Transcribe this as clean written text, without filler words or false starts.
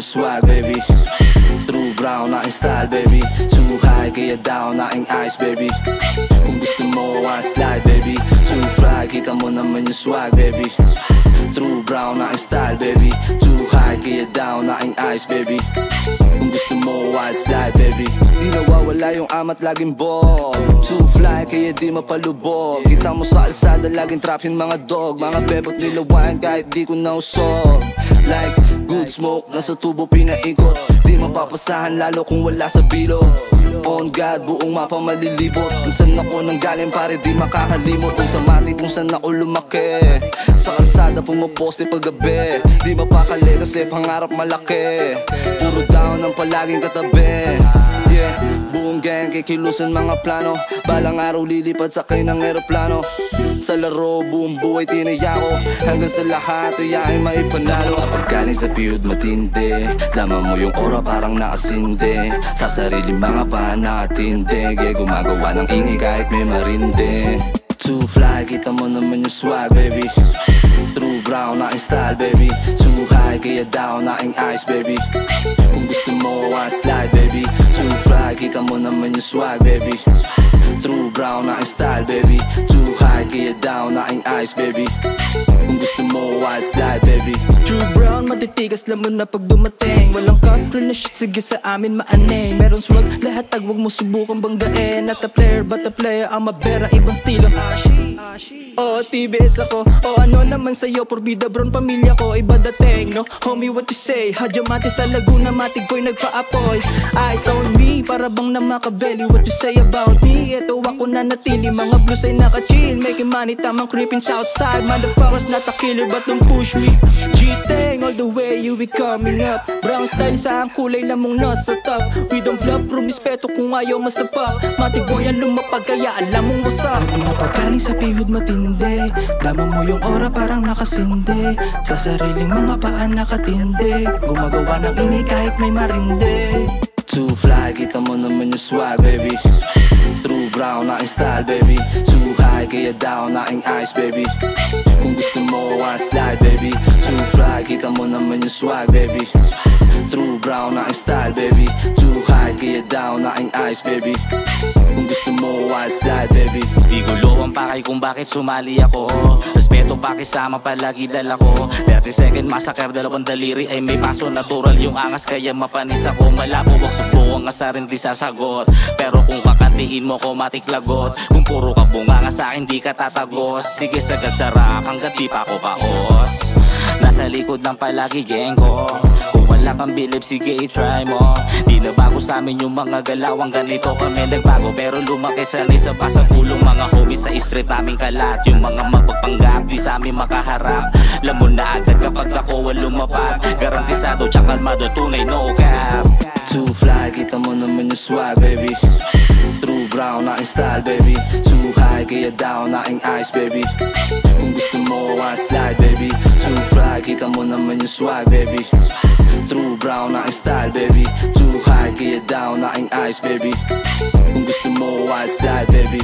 yung swag, baby. True brown, aking style, baby. Too high, kaya down, aking eyes, baby. Kung gusto mo, slide, baby. Too fly, kita mo naman yung swag, baby. True brown, aking style, baby. Too high, kaya down, aking eyes, baby. Kung gusto mo, slide, baby. Di nawawala yung amat, laging ball. Too fly, kaya di mapalubog. Kita mo sa alsada, laging trap yung mga dog. Mga bebot nilawain kahit di ko nausog. Like good smoke, nasa tubo pinaikot. Di mapapasahan lalo kung wala sa bilog. On God, buong mapa malilibot. Kung saan ako nanggaling pare di makakalimot. Kung sa mati kung saan ako lumaki. Sa kalsada pumaposte paggabi. Di mapakali kasi pangarap malaki. Puro down ang palaging katabi. Yeah, buong gang kikilusan mga plano. Balang araw lilipad sakay ng eroplano. Sa laro buong buhay tinaya ko. Hanggang sa lahat ay maipanalo. Paggaling sa piyud matindi. Dama mo yung aura parang nakasindi. Sa sarili mga paan nakatindig. Gumagawa ng ingay kahit may marindi. Too fly, kita mo naman yung swag, baby. True brown, aking style, baby. Too high, kaya down, aking eyes, baby. Kung gusto mo, slide, baby. Too fly, kita mo naman yung swag, baby. True brown, aking style, baby. Too high, kaya down, aking eyes, baby. Kung gusto mo, slide, baby. True brown, matitigas lamon na pag dumating. Walang kapro na shit, sige sa amin maanay. Meron swag, lahat tag, wag mo subukan banggain. Not a player, but a player, ang mabera, ibang estilo. Oh, TBS ako. Oh, ano naman sa'yo, Porbida Brown, pamilya ko, iba dating, no? Homie, what you say? Hadyamati sa Laguna, matig ko'y nagpa-apoy. Eyes on me, para bang na makabeli. What you say about me? Eto ako na natili, mga blues ay naka-chill. Making money, tamang creeping southside. Motherfuckers not a killer, but don't push me. G-Tang, all the way, you be coming up. Brown style sa ang kulay lamang nasa top. We don't bluff, rumispeto kung ayaw masapa. Matig boy ang lumapag, kaya alam mong what's up. Napagaling sa pihod matindi. Dama mo yung aura parang nakasindi. Sa sariling mga paan nakatindi. Gumagawa ng ingay kahit may marindi. Too fly, kita mo naman yung swag, baby. True brown, aking style, baby. Too high, kaya down, aking eyes, baby. Kung gusto mo, slide, baby. Too fly, kita mo naman yung swag, baby. True brown, aking style, baby. Too high, kaya down, aking eyes, baby. Kung gusto mo, slide, baby. Di gulo ang pakay kung bakit sumali ako. Respeto pakisama palagi dala ko. 30 second massacre, dalawang daliri ay may paso. Natural yung angas kaya mapanis ako. Malabo wag subukan asarin di sasagot. Pero kung kakantiin mo ko matiklagot. Kung puro ka bunganga sa akin di ka tatagos. Sige sagad sarap hanggat di pa ako paos. Nasa likod ng palagi gang ko. Kung wala kang bilib sige i-try mo. Di na bago sa amin yung mga galawang ganito kami nagbago. Pero lumaki sanay sa pasag ulong mga homies sa street namin kalat. Yung mga mapagpanggap di sa amin makaharap. Lamon na agad kapag ako ang lumapag. Garantisado tsaka kalmado tunay no cap. Too fly, kita mo naman yung swag, baby. True brown, aking style, baby. Too high, kaya down, aking eyes, baby. Kung gusto mo, slide, baby. Too fly, kita mo naman yung swag, baby. True brown, aking style, baby. Too high, kaya down, aking eyes, baby. Kung gusto mo, slide, baby.